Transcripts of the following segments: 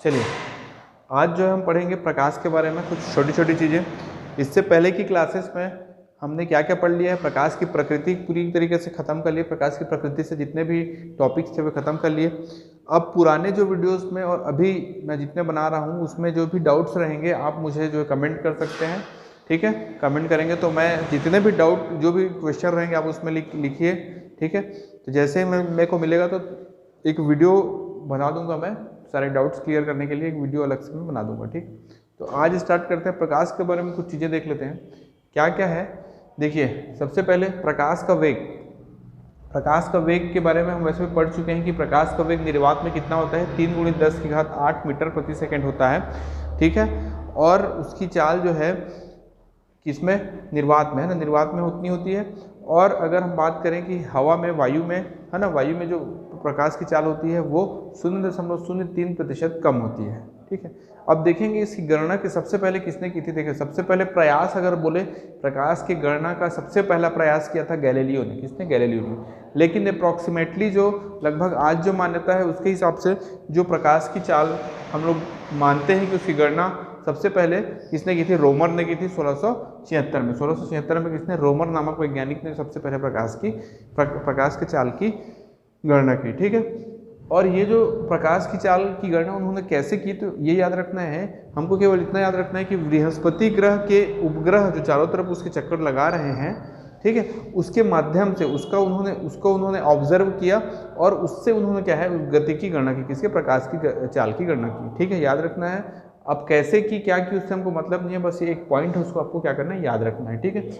चलिए आज जो हम पढ़ेंगे प्रकाश के बारे में, कुछ छोटी छोटी चीज़ें। इससे पहले की क्लासेस में हमने क्या क्या पढ़ लिया है, प्रकाश की प्रकृति पूरी तरीके से ख़त्म कर लिए, प्रकाश की प्रकृति से जितने भी टॉपिक्स थे वे ख़त्म कर लिए। अब पुराने जो वीडियोस में और अभी मैं जितने बना रहा हूँ उसमें जो भी डाउट्स रहेंगे आप मुझे जो है कमेंट कर सकते हैं, ठीक है। कमेंट करेंगे तो मैं जितने भी डाउट जो भी क्वेश्चन रहेंगे आप उसमें लिखिए, ठीक है। तो जैसे ही मेरे को मिलेगा तो एक वीडियो बना दूंगा, मैं सारे डाउट्स क्लियर करने के लिए एक वीडियो अलग से मैं बना दूंगा, ठीक। तो आज स्टार्ट करते हैं, प्रकाश के बारे में कुछ चीज़ें देख लेते हैं क्या क्या है। देखिए सबसे पहले प्रकाश का वेग। प्रकाश का वेग के बारे में हम वैसे भी पढ़ चुके हैं कि प्रकाश का वेग निर्वात में कितना होता है, 3 × 10⁸ मीटर प्रति सेकेंड होता है, ठीक है। और उसकी चाल जो है किसमें, निर्वात में, है ना, निर्वात में उतनी होती है। और अगर हम बात करें कि हवा में, वायु में, है ना, वायु में जो प्रकाश की चाल होती है वो 0.03% कम होती है, ठीक है। अब देखेंगे इसकी गणना की सबसे पहले किसने की थी। देखिए सबसे पहले प्रयास अगर बोले, प्रकाश की गणना का सबसे पहला प्रयास किया था गैलीलियो ने। किसने? गैलीलियो ने। लेकिन अप्रॉक्सीमेटली जो लगभग आज जो मान्यता है उसके हिसाब से जो प्रकाश की चाल हम लोग मानते हैं कि उसकी गणना सबसे पहले किसने की थी, रोमर ने की थी 1676 में। 1676 में किसने, रोमर नामक वैज्ञानिक ने सबसे पहले प्रकाश की चाल की गणना की, ठीक है। और ये जो प्रकाश की चाल की गणना उन्होंने कैसे की, तो ये याद रखना है हमको, केवल इतना याद रखना है कि बृहस्पति ग्रह के उपग्रह जो चारों तरफ उसके चक्कर लगा रहे हैं, ठीक है, उसके माध्यम से उसको उन्होंने ऑब्जर्व किया और उससे उन्होंने क्या है, गति की गणना की, किसके, प्रकाश की चाल की गणना की, ठीक है, याद रखना है। अब कैसे की, क्या की, उससे हमको मतलब नहीं है, बस ये एक पॉइंट है, उसको आपको क्या करना है, याद रखना है, ठीक है।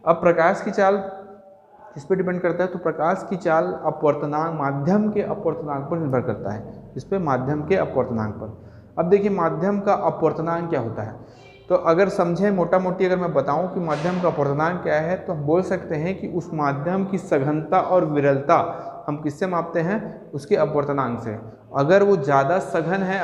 अब प्रकाश की चाल किस पे डिपेंड करता है, तो प्रकाश की चाल अपवर्तनांक, माध्यम के अपवर्तनांक पर निर्भर करता है। इस पे माध्यम के अपवर्तनांक पर। अब देखिए माध्यम का अपवर्तनांक क्या होता है, तो अगर समझें मोटा मोटी, अगर मैं बताऊं कि माध्यम का अपवर्तनांक क्या है, तो हम बोल सकते हैं कि उस माध्यम की सघनता और विरलता हम किससे मापते हैं, उसके अपवर्तनांक से। अगर वो ज़्यादा सघन है,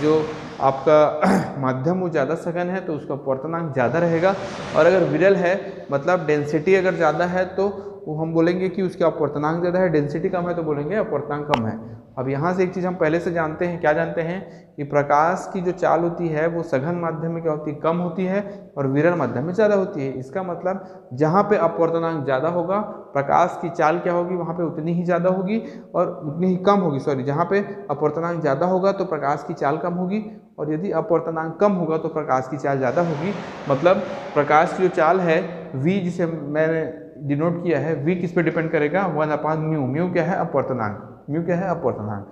जो आपका माध्यम वो ज़्यादा सघन है तो उसका अपवर्तनांक ज़्यादा रहेगा। और अगर विरल है, मतलब डेंसिटी अगर ज़्यादा है, तो वो हम बोलेंगे कि उसका अपवर्तनांक ज़्यादा है। डेंसिटी कम है तो बोलेंगे अपवर्तनांक कम है। अब यहाँ से एक चीज़ हम पहले से जानते हैं, क्या जानते हैं, कि प्रकाश की जो चाल होती है वो सघन माध्यम में क्या होती है, कम होती है, और विरल माध्यम में ज़्यादा होती है। इसका मतलब जहाँ पे अपवर्तनांक ज़्यादा होगा प्रकाश की चाल क्या होगी, वहाँ पे उतनी ही ज़्यादा होगी और उतनी ही कम होगी, सॉरी, जहाँ पे अपवर्तनांक ज़्यादा होगा तो प्रकाश की चाल कम होगी, और यदि अपवर्तनांक कम होगा तो प्रकाश की चाल ज़्यादा होगी। मतलब प्रकाश की जो चाल है v, जिसे मैंने डिनोट किया है, v किस पे डिपेंड करेगा, 1/μ। म्यू क्या है, अपवर्तनांक। म्यू क्या है, अपवर्तनांक।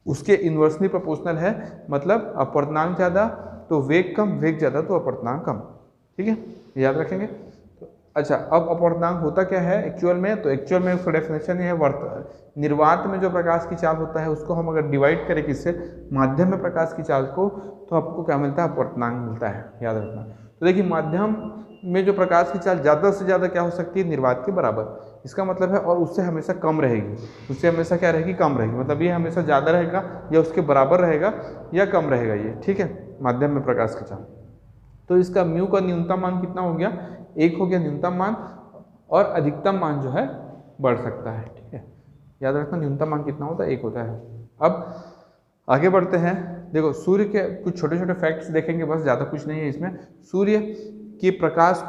उसके इन्वर्सली प्रोपोर्शनल है, मतलब अपवर्तनांक ज़्यादा तो वेग कम, वेग ज़्यादा तो अपवर्तनांक कम, ठीक है, याद रखेंगे। तो अच्छा, अब अपवर्तनांक होता क्या है एक्चुअल में, तो एक्चुअल में उसका डेफिनेशन है निर्वात में जो प्रकाश की चाल होता है उसको हम अगर डिवाइड करें किससे, माध्यम में प्रकाश की चाल को, तो आपको क्या मिलता है, अपवर्तनांक मिलता है, याद रखना। तो देखिए माध्यम में जो प्रकाश की चाल ज़्यादा से ज़्यादा क्या हो सकती है, निर्वात के बराबर। इसका मतलब है, और उससे हमेशा कम रहेगी, उससे हमेशा क्या रहेगी, कम रहेगी। मतलब ये हमेशा ज़्यादा रहेगा या उसके बराबर रहेगा या कम रहेगा ये, ठीक है, माध्यम में प्रकाश की चाल। तो इसका म्यू का न्यूनतम मान कितना हो गया, 1 हो गया न्यूनतम मान, और अधिकतम मान जो है बढ़ सकता है, ठीक है, याद रखना। न्यूनतम मान कितना होता है, 1 होता है। अब आगे बढ़ते हैं। देखो सूर्य के कुछ छोटे छोटे फैक्ट्स देखेंगे, बस ज़्यादा कुछ नहीं है इसमें। सूर्य के प्रकाश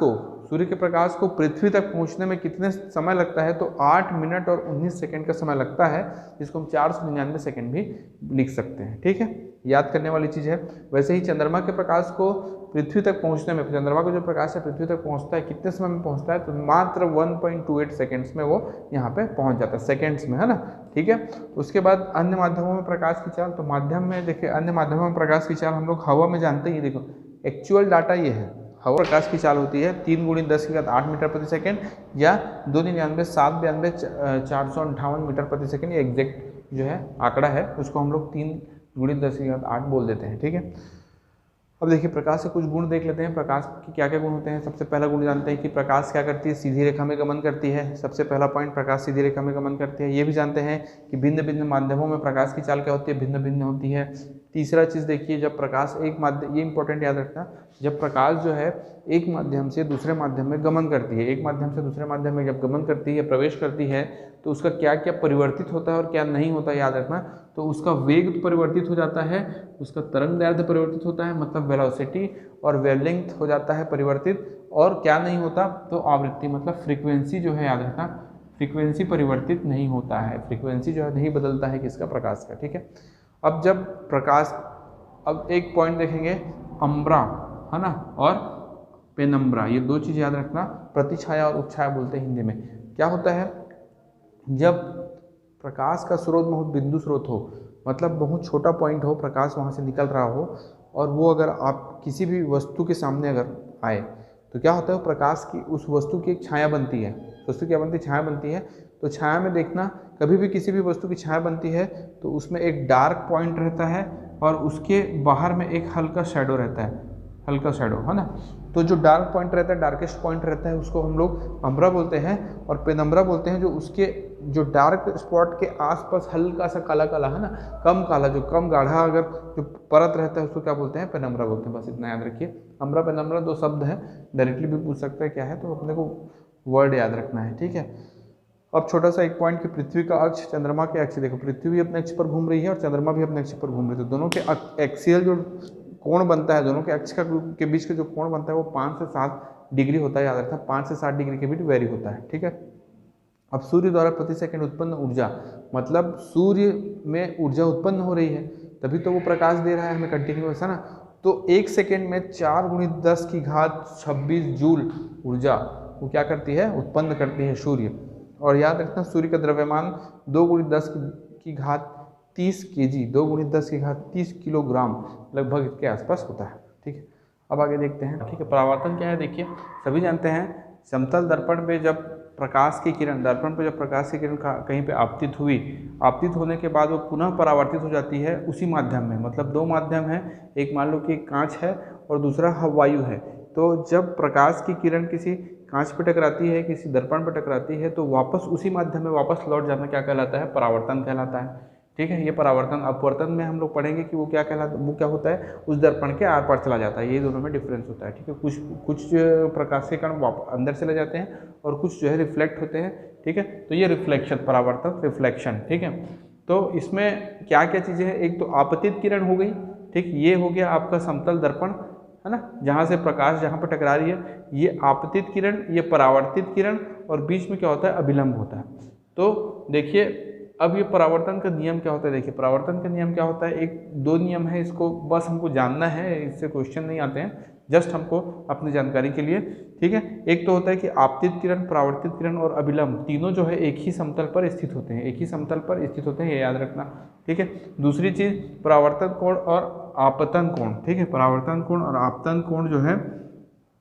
को पृथ्वी तक पहुंचने में कितने समय लगता है, तो 8 मिनट और 19 सेकंड का समय लगता है, जिसको हम 499 सेकंड भी लिख सकते हैं, ठीक है, याद करने वाली चीज़ है। वैसे ही चंद्रमा के प्रकाश को पृथ्वी तक पहुंचने में, चंद्रमा का जो प्रकाश है पृथ्वी तक पहुंचता है, कितने समय में पहुंचता है, तो मात्र 1.28 सेकेंड्स में वो यहाँ पे पहुंच जाता है, सेकेंड्स में, है ना, ठीक है। उसके बाद अन्य माध्यमों में प्रकाश की चाल, तो माध्यम में देखिए अन्य माध्यमों में प्रकाश की चाल हम लोग हवा में जानते हैं। देखो एक्चुअल डाटा ये है, हवा प्रकाश की चाल होती है 3 × 10⁸ मीटर प्रति सेकेंड या 299,792,458 मीटर प्रति सेकेंड। ये एग्जैक्ट जो है आंकड़ा है, उसको हम लोग 3 × 10⁸ बोल देते हैं, ठीक है। अब देखिए प्रकाश के कुछ गुण देख लेते हैं, प्रकाश के क्या क्या गुण होते हैं। सबसे पहला गुण जानते हैं कि प्रकाश क्या करती है, सीधी रेखा में गमन करती है। सबसे पहला पॉइंट, प्रकाश सीधी रेखा में गमन करती है। ये भी जानते हैं कि भिन्न भिन्न माध्यमों में प्रकाश की चाल क्या होती है, भिन्न भिन्न होती है। तीसरा चीज़ देखिए, जब प्रकाश एक माध्यम, ये इंपॉर्टेंट याद रखना, जब प्रकाश जो है एक माध्यम से दूसरे माध्यम में गमन करती है, एक माध्यम से दूसरे माध्यम में जब गमन करती है, प्रवेश करती है, तो उसका क्या क्या परिवर्तित होता है और क्या नहीं होता है याद रखना। तो उसका वेग परिवर्तित हो जाता है, उसका तरंग दैर्ध्य परिवर्तित होता है, मतलब वेलोसिटी, और वेवलेंथ हो जाता है परिवर्तित, और क्या नहीं होता, तो आवृत्ति मतलब फ्रीक्वेंसी जो है याद रखना, फ्रीक्वेंसी परिवर्तित नहीं होता है, फ्रीक्वेंसी जो है नहीं बदलता है किसका, प्रकाश का। ठीक है, अब जब प्रकाश, अब एक पॉइंट देखेंगे, अम्ब्रा है ना और पेनम्ब्रा, ये दो चीज़ याद रखना, प्रतिछाया और उपछाया बोलते हैं हिंदी में। क्या होता है, जब प्रकाश का स्रोत बहुत बिंदु स्रोत हो, मतलब बहुत छोटा पॉइंट हो, प्रकाश वहाँ से निकल रहा हो, और वो अगर आप किसी भी वस्तु के सामने अगर आए, तो क्या होता है, प्रकाश की उस वस्तु की एक छाया बनती है, वस्तु क्या बनती है, छाया बनती है। तो छाया में देखना, कभी भी किसी भी वस्तु की छाया बनती है तो उसमें एक डार्क पॉइंट रहता है और उसके बाहर में एक हल्का शैडो रहता है, हल्का शैडो है ना। तो जो डार्क पॉइंट रहता है, डार्केस्ट पॉइंट रहता है, उसको हम लोग अम्ब्रा बोलते हैं, और पेनम्ब्रा बोलते हैं जो उसके जो डार्क स्पॉट के आसपास हल्का सा काला काला है ना, कम काला, जो कम गाढ़ा अगर जो परत रहता है उसको क्या बोलते हैं, पेनम्ब्रा बोलते हैं। बस इतना याद रखिए, अम्ब्रा पेनम्ब्रा दो शब्द है, डायरेक्टली भी पूछ सकता है क्या है, तो अपने को वर्ड याद रखना है। ठीक है, अब छोटा सा एक पॉइंट कि पृथ्वी का अक्ष चंद्रमा के अक्ष, देखो पृथ्वी भी अपने अक्ष पर घूम रही है और चंद्रमा भी अपने अक्ष पर घूम रही है, तो दोनों के एक्सियल जो कोण बनता है, दोनों के अक्ष का के बीच का जो कोण बनता है वो 5 से 7 डिग्री होता है, याद रखना 5 से 7 डिग्री के बीच वेरी होता है। ठीक है, अब सूर्य द्वारा प्रति सेकंड उत्पन्न ऊर्जा, मतलब सूर्य में ऊर्जा उत्पन्न हो रही है, तभी तो वो प्रकाश दे रहा है हमें कंटिन्यूअस, है ना। तो 1 सेकेंड में 4 × 10⁻26 जूल ऊर्जा वो क्या करती है, उत्पन्न करती है सूर्य। और याद रखना, सूर्य का द्रव्यमान 2 × 10⁻30 kg, 2 × 10⁻30 किलोग्राम लगभग इसके आसपास होता है। ठीक है, अब आगे देखते हैं। ठीक है, परावर्तन क्या है, देखिए सभी जानते हैं, समतल दर्पण पे जब प्रकाश की किरण, दर्पण पे जब प्रकाश की किरण कहीं पे आपतित हुई, आपतित होने के बाद वो पुनः परावर्तित हो जाती है उसी माध्यम में, मतलब दो माध्यम है, एक मान लो कि कांच है और दूसरा वायु है। तो जब प्रकाश की किरण किसी कांच पे टकराती है, किसी दर्पण पे टकराती है, तो वापस उसी माध्यम में वापस लौट जाना क्या कहलाता है, परावर्तन कहलाता है। ठीक है, ये परावर्तन। अपवर्तन में हम लोग पढ़ेंगे कि वो क्या कहलाता, वो क्या होता है, उस दर्पण के आर पार चला जाता है, ये दोनों में डिफरेंस होता है। ठीक है, कुछ प्रकाश के कण अंदर चले जाते हैं और कुछ जो है रिफ्लेक्ट होते हैं। ठीक है, तो ये रिफ्लेक्शन, परावर्तन, रिफ्लेक्शन। ठीक है, तो इसमें क्या क्या चीज़ें हैं, एक तो आपतित किरण हो गई, ठीक, ये हो गया आपका समतल दर्पण, है ना, जहाँ से प्रकाश जहाँ पर टकरा रही है, ये आपतित किरण, ये परावर्तित किरण, और बीच में क्या होता है, अभिलंब होता है। तो देखिए अब ये परावर्तन का नियम क्या होता है, देखिए परावर्तन का नियम क्या होता है, एक दो नियम है, इसको बस हमको जानना है, इससे क्वेश्चन नहीं आते हैं, जस्ट हमको अपनी जानकारी के लिए। ठीक है, एक तो होता है कि आपतित किरण, परावर्तित किरण और अभिलंब तीनों जो है एक ही समतल पर स्थित होते हैं, एक ही समतल पर स्थित होते हैं, ये याद रखना। ठीक है, दूसरी चीज परावर्तन कोण और आपतन कोण। ठीक है, परावर्तन कोण और आपतन कोण जो है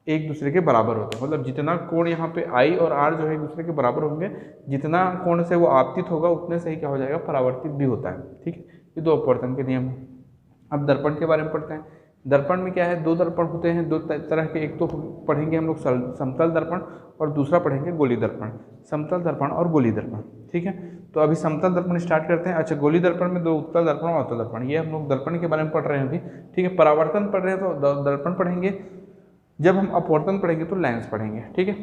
एक दूसरे के बराबर होते हैं, मतलब जितना कोण यहाँ पे आई और आर जो है एक दूसरे के बराबर होंगे, जितना कोण से वो आपतित होगा उतने से ही क्या हो जाएगा, परावर्तित भी होता है। ठीक है, ये दो अपवर्तन के नियम हैं। अब दर्पण के बारे में पढ़ते हैं। दर्पण में क्या है, दो दर्पण होते हैं, दो तरह के, एक तो पढ़ेंगे हम लोग समतल दर्पण और दूसरा पढ़ेंगे गोली दर्पण, समतल दर्पण और गोली दर्पण। ठीक है, तो अभी समतल दर्पण स्टार्ट करते हैं। अच्छा, गोली दर्पण में दो, उत्तल दर्पण और अवतल दर्पण, ये हम लोग दर्पण के बारे में पढ़ रहे हैं अभी। ठीक है, परावर्तन पढ़ रहे हैं तो दर्पण पढ़ेंगे, जब हम अपवर्तन पढ़ेंगे तो लेंस पढ़ेंगे। ठीक है,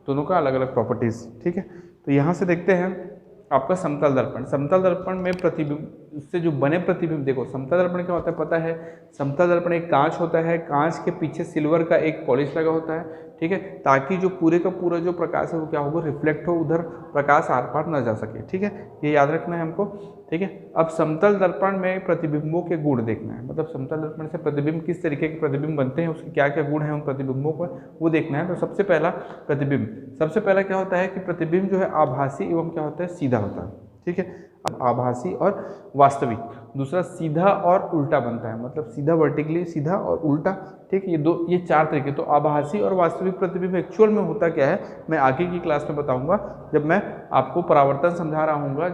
दोनों का अलग अलग प्रॉपर्टीज। ठीक है, तो यहाँ से देखते हैं आपका समतल दर्पण। समतल दर्पण में प्रतिबिंब, उससे जो बने प्रतिबिंब, देखो समतल दर्पण क्या होता है पता है, समतल दर्पण एक कांच होता है, कांच के पीछे सिल्वर का एक पॉलिश लगा होता है। ठीक है, ताकि जो पूरे का पूरा जो प्रकाश है वो क्या होगा, रिफ्लेक्ट हो, उधर प्रकाश आर पार न जा सके। ठीक है, ये याद रखना है हमको। ठीक है, अब समतल दर्पण में प्रतिबिंबों के गुण देखना है, मतलब समतल दर्पण से प्रतिबिंब किस तरीके के प्रतिबिंब बनते हैं, उसके क्या क्या गुण हैं उन प्रतिबिंबों को, वो देखना है। तो सबसे पहला प्रतिबिंब, सबसे पहला क्या होता है कि प्रतिबिंब जो है आभासी एवं क्या होता है, सीधा होता है। ठीक है, आभासी और वास्तविक। दूसरा सीधा और उल्टा बनता है, मतलब सीधा वर्टिकली सीधा और उल्टा। ठीक है, ये चार तरीके। तो आभासी और वास्तविक प्रतिबिंब एक्चुअल में होता क्या है, मैं आगे की क्लास में बताऊंगा, जब मैं आपको परावर्तन समझा रहा हूँगा,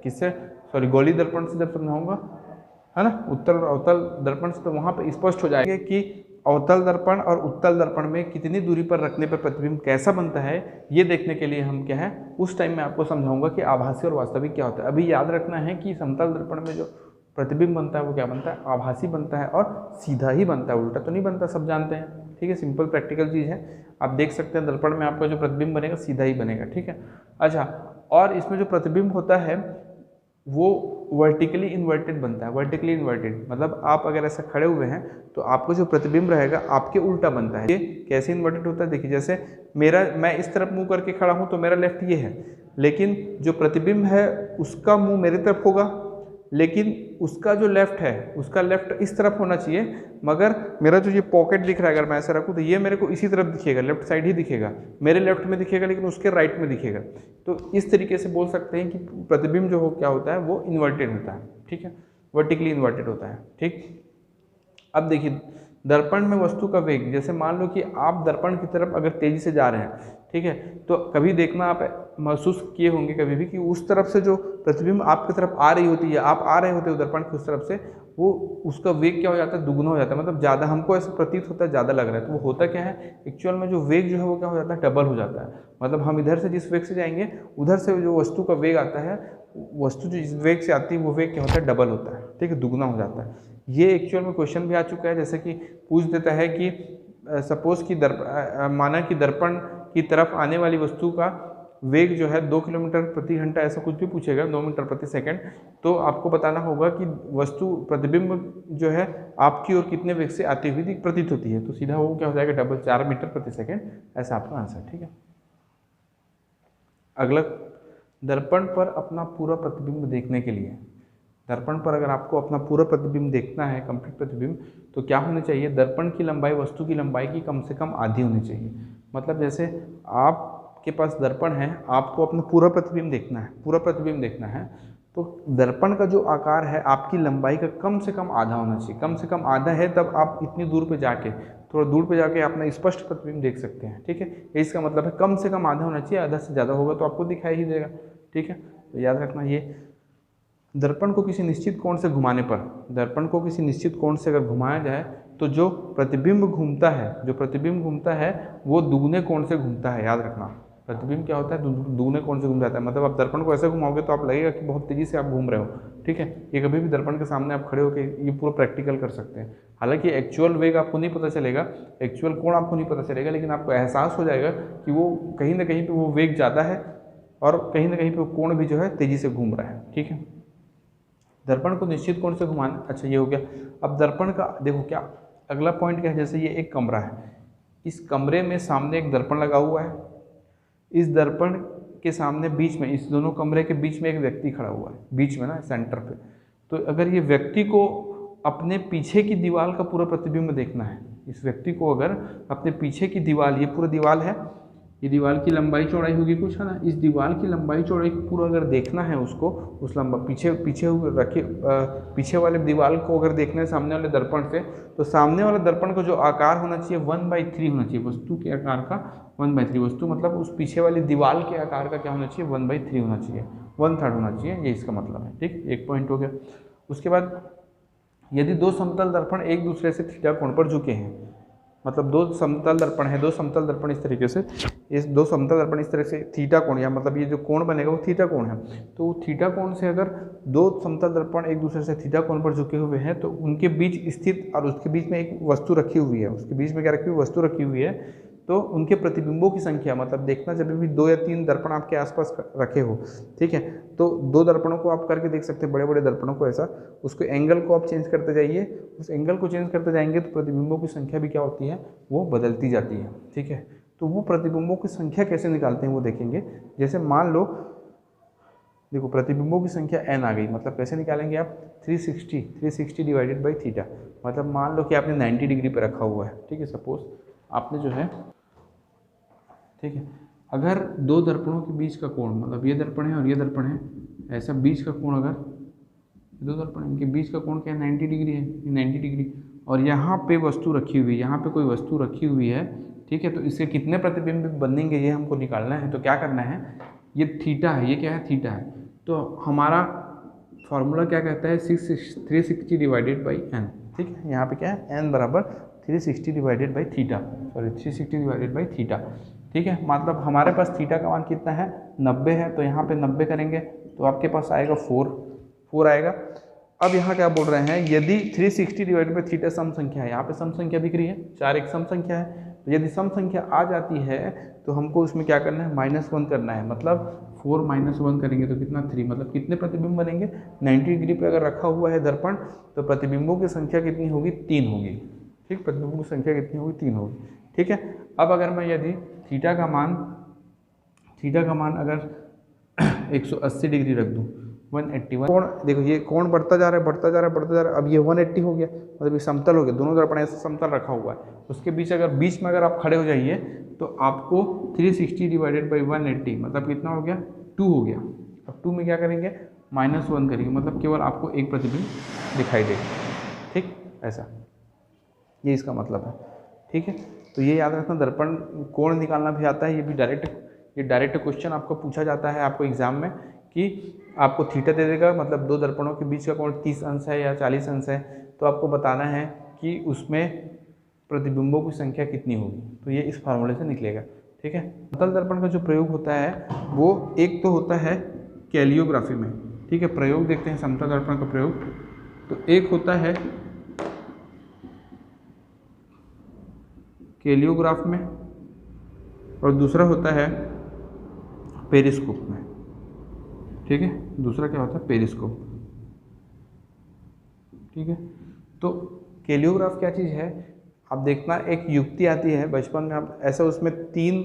किससे, सॉरी, गोली दर्पण से जब समझाऊंगा, है ना, उत्तल अवतल दर्पण से, तो वहाँ पर स्पष्ट हो जाएगा कि अवतल दर्पण और उत्तल दर्पण में कितनी दूरी पर रखने पर प्रतिबिंब कैसा बनता है। ये देखने के लिए हम क्या है, उस टाइम में आपको समझाऊंगा कि आभासी और वास्तविक क्या होता है। अभी याद रखना है कि समतल दर्पण में जो प्रतिबिंब बनता है वो क्या बनता है, आभासी बनता है और सीधा ही बनता है, उल्टा तो नहीं बनता, सब जानते हैं। ठीक है, सिंपल प्रैक्टिकल चीज़ है। आप देख सकते हैं दर्पण में आपका जो प्रतिबिंब बनेगा सीधा ही बनेगा। ठीक है, अच्छा, और इसमें जो प्रतिबिंब होता है वो वर्टिकली इन्वर्टेड बनता है। वर्टिकली इन्वर्टेड मतलब आप अगर ऐसा खड़े हुए हैं तो आपको जो प्रतिबिंब रहेगा आपके उल्टा बनता है। ये कैसे इन्वर्टेड होता है, देखिए जैसे मैं इस तरफ मुंह करके खड़ा हूं तो मेरा लेफ्ट ये है, लेकिन जो प्रतिबिंब है उसका मुंह मेरी तरफ होगा, लेकिन उसका जो लेफ्ट है उसका लेफ्ट इस तरफ होना चाहिए, मगर मेरा जो ये पॉकेट दिख रहा है अगर मैं ऐसा रखूँ तो ये मेरे को इसी तरफ दिखेगा, लेफ्ट साइड ही दिखेगा, मेरे लेफ्ट में दिखेगा लेकिन उसके राइट में दिखेगा। तो इस तरीके से बोल सकते हैं कि प्रतिबिंब जो हो क्या होता है वो इन्वर्टेड होता है। ठीक है, वर्टिकली इन्वर्टेड होता है। ठीक, अब देखिए दर्पण में वस्तु का वेग, जैसे मान लो कि आप दर्पण की तरफ अगर तेजी से जा रहे हैं, ठीक है, तो कभी देखना आप महसूस किए होंगे कभी भी कि उस तरफ से जो प्रतिबिंब आपकी तरफ आ रही होती है, आप आ रहे होते हो दर्पण की उस तरफ से, वो उसका वेग क्या हो जाता है, दुगना हो जाता है, मतलब ज़्यादा, हमको ऐसा प्रतीत होता है ज़्यादा लग रहा है। तो वो होता क्या है, एक्चुअल में जो वेग जो है वो क्या हो जाता है, डबल हो जाता है। मतलब हम इधर से जिस वेग से जाएंगे उधर से जो वस्तु का वेग आता है, वस्तु जो जिस वेग से आती है वो वेग क्या होता है, डबल होता है। ठीक है, दुगना हो जाता है। ये एक्चुअल में क्वेश्चन भी आ चुका है, जैसे कि पूछ देता है कि सपोज कि माना कि दर्पण की तरफ आने वाली वस्तु का वेग जो है 2 किलोमीटर प्रति घंटा, ऐसा कुछ भी पूछेगा, 2 मीटर प्रति सेकंड, तो आपको बताना होगा कि वस्तु प्रतिबिंब जो है आपकी ओर कितने वेग से आती हुई प्रतीत होती है। तो सीधा वो क्या हो जाएगा, डबल 4 मीटर प्रति सेकंड, ऐसा आपका आंसर। ठीक है, अगला, दर्पण पर अपना पूरा प्रतिबिंब देखने के लिए, दर्पण पर अगर आपको अपना पूरा प्रतिबिंब देखना है, कंप्लीट प्रतिबिंब, तो क्या होनी चाहिए, दर्पण की लंबाई वस्तु की लंबाई की कम से कम आधी होनी चाहिए। मतलब जैसे आपके पास दर्पण है, आपको अपना पूरा प्रतिबिंब देखना है, पूरा प्रतिबिंब देखना है, तो दर्पण का जो आकार है आपकी लंबाई का कम से कम आधा होना चाहिए। कम से कम आधा है तब आप इतनी दूर पे जाके, थोड़ा दूर पे जाके अपना स्पष्ट प्रतिबिंब देख सकते हैं। ठीक है, ये इसका मतलब है कम से कम आधा होना चाहिए, आधा से ज़्यादा होगा तो आपको दिखाई ही देगा। ठीक है, तो याद रखना ये। दर्पण को किसी निश्चित कोण से घुमाने पर, दर्पण को किसी निश्चित कोण से अगर घुमाया जाए तो जो प्रतिबिंब घूमता है, जो प्रतिबिंब घूमता है वो दुगने कोण से घूमता है। याद रखना, प्रतिबिंब क्या होता है, दुगने कोण से घूम जाता है। मतलब आप दर्पण को ऐसे घुमाओगे तो आप लगेगा कि बहुत तेजी से आप घूम रहे हो। ठीक है, ये कभी भी दर्पण के सामने आप खड़े होकर ये पूरा प्रैक्टिकल कर सकते हैं। हालांकि एक्चुअल वेग आपको नहीं पता चलेगा, एक्चुअल कोण आपको नहीं पता चलेगा, लेकिन आपको एहसास हो जाएगा कि वो कहीं ना कहीं पर वो वेग ज़्यादा है और कहीं ना कहीं पर कोण भी जो है तेजी से घूम रहा है। ठीक है, दर्पण को निश्चित कोण से घुमाना, अच्छा ये हो गया। अब दर्पण का देखो क्या अगला पॉइंट क्या है, जैसे ये एक कमरा है, इस कमरे में सामने एक दर्पण लगा हुआ है, इस दर्पण के सामने बीच में, इस दोनों कमरे के बीच में एक व्यक्ति खड़ा हुआ है, बीच में ना सेंटर पे। तो अगर ये व्यक्ति को अपने पीछे की दीवार का पूरा प्रतिबिंब देखना है, इस व्यक्ति को अगर अपने पीछे की दीवार, ये पूरा दीवार है, ये दीवार की लंबाई चौड़ाई होगी कुछ, है ना, इस दीवार की लंबाई चौड़ाई पूरा अगर देखना है उसको, उस लंबा पीछे वाले दीवार को अगर देखना है सामने वाले दर्पण से, तो सामने वाले दर्पण का जो आकार होना चाहिए 1/3 होना चाहिए, वस्तु के आकार का 1/3, वस्तु मतलब उस पीछे वाली दीवार के आकार का क्या होना चाहिए, 1/3 होना चाहिए, 1/3 होना चाहिए, ये इसका मतलब है। ठीक, एक पॉइंट हो गया। उसके बाद यदि दो समतल दर्पण एक दूसरे से थीटा कोण पर झुके हैं, मतलब दो समतल दर्पण है, दो समतल दर्पण इस तरीके से, इस दो समतल दर्पण इस तरह से थीटा कोण, या मतलब ये जो कोण बनेगा वो थीटा कोण है, तो थीटा कोण से अगर दो समतल दर्पण एक दूसरे से थीटा कोण पर झुके हुए हैं तो उनके बीच स्थित और उसके बीच में एक वस्तु रखी हुई है, उसके बीच में क्या रखी हुई, वस्तु रखी हुई है, तो उनके प्रतिबिंबों की संख्या, मतलब देखना जब भी 2 या 3 दर्पण आपके आसपास रखे हो, ठीक है, तो 2 दर्पणों को आप करके देख सकते हैं, बड़े बड़े दर्पणों को ऐसा, उसको एंगल को आप चेंज करते जाइए, उस एंगल को चेंज करते जाएंगे तो प्रतिबिंबों की संख्या भी क्या होती है, वो बदलती जाती है। ठीक है, तो वो प्रतिबिंबों की संख्या कैसे निकालते हैं वो देखेंगे। जैसे मान लो देखो प्रतिबिंबों की संख्या n आ गई, मतलब कैसे निकालेंगे आप, 360 डिवाइडेड बाई थीटा, मतलब मान लो कि आपने 90 डिग्री पर रखा हुआ है। ठीक है, सपोज आपने जो है, ठीक है, अगर दो दर्पणों के बीच का कोण, मतलब ये दर्पण है और ये दर्पण है, ऐसा बीच का कोण, अगर दो दर्पण इनके बीच का कोण क्या है, 90 डिग्री है, 90 डिग्री, और यहाँ पे वस्तु रखी हुई है, यहाँ पे कोई वस्तु रखी हुई है, ठीक है, तो इसके कितने प्रतिबिंब बनेंगे ये हमको निकालना है। तो क्या करना है, ये थीटा है, ये क्या है, थीटा है, तो हमारा फॉर्मूला क्या कहता है, 360 डिवाइडेड बाई एन। ठीक है, यहाँ पे क्या है, एन बराबर 360 divided by theta, sorry 360 divided by theta. ठीक है, मतलब हमारे पास थीटा का मान कितना है, 90 है, तो यहाँ पे 90 करेंगे तो आपके पास आएगा 4 आएगा। अब यहाँ क्या बोल रहे हैं, यदि 360 डिवाइडेड बाई थीटा सम संख्या है, यहाँ पे सम संख्या दिख रही है, 4 एक सम संख्या है, तो यदि सम संख्या आ जाती है तो हमको उसमें क्या करना है, -1 करना है। मतलब 4 - 1 करेंगे तो कितना 3, मतलब कितने प्रतिबिंब बनेंगे, 90 डिग्री पे अगर रखा हुआ है दर्पण तो प्रतिबिंबों की संख्या कितनी होगी, 3 होगी। ठीक, प्रतिबिंबों की संख्या कितनी होगी, 3 होगी। ठीक है, अब अगर मैं यदि थीटा का मान अगर 180 डिग्री रख दूँ, 181 कोण, देखो ये कोण बढ़ता जा रहा है, बढ़ता जा रहा है, अब ये 180 हो गया, मतलब ये समतल हो गया, दोनों दर्पण ऐसे समतल रखा हुआ है, उसके बीच में अगर आप खड़े हो जाइए तो आपको 360 डिवाइडेड बाई 180 मतलब कितना हो गया, 2 हो गया। अब 2 में क्या करेंगे, -1 करेंगे, मतलब केवल आपको एक प्रतिबिंब दिखाई देगा। ठीक, ऐसा ये इसका मतलब है। ठीक है, तो ये याद रखना, दर्पण कोण निकालना भी आता है, ये डायरेक्ट क्वेश्चन आपको पूछा जाता है आपको एग्जाम में कि आपको थीटा दे देगा, मतलब दो दर्पणों के बीच का कोण 30 अंश है या 40 अंश है, तो आपको बताना है कि उसमें प्रतिबिंबों की संख्या कितनी होगी, तो ये इस फार्मूले से निकलेगा। ठीक है, समतल दर्पण का जो प्रयोग होता है वो एक तो होता है कैलियोग्राफी में। ठीक है, प्रयोग देखते हैं समतल दर्पण का प्रयोग, तो एक होता है कैलियोग्राफ में और दूसरा होता है पेरिस्कोप में। ठीक है, दूसरा क्या होता है, पेरिस्कोप। ठीक है, तो कैलियोग्राफ क्या चीज़ है, आप देखना एक युक्ति आती है बचपन में, आप ऐसा उसमें 3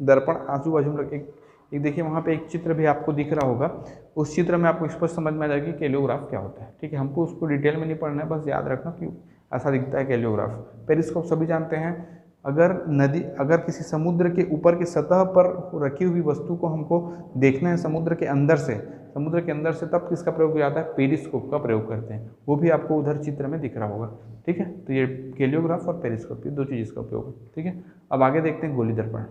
दर्पण आजू बाजू में एक देखिए वहाँ पे एक चित्र भी आपको दिख रहा होगा, उस चित्र में आपको स्पष्ट समझ में आ जाएगी कैलियोग्राफ क्या होता है। ठीक है, हमको उसको डिटेल में नहीं पढ़ना है, बस याद रखना कि ऐसा दिखता है कैलियोग्राफ। पेरिस्कोप सभी जानते हैं, अगर किसी समुद्र के ऊपर की सतह पर रखी हुई वस्तु को हमको देखना है समुद्र के अंदर से, तब किसका प्रयोग किया जाता है, पेरिस्कोप का प्रयोग करते हैं, वो भी आपको उधर चित्र में दिख रहा होगा। ठीक है, तो ये कैलियोग्राफ और पेरिस्कोप, ये 2 चीज़ का उपयोग है। ठीक है, अब आगे देखते हैं गोली दर्पण।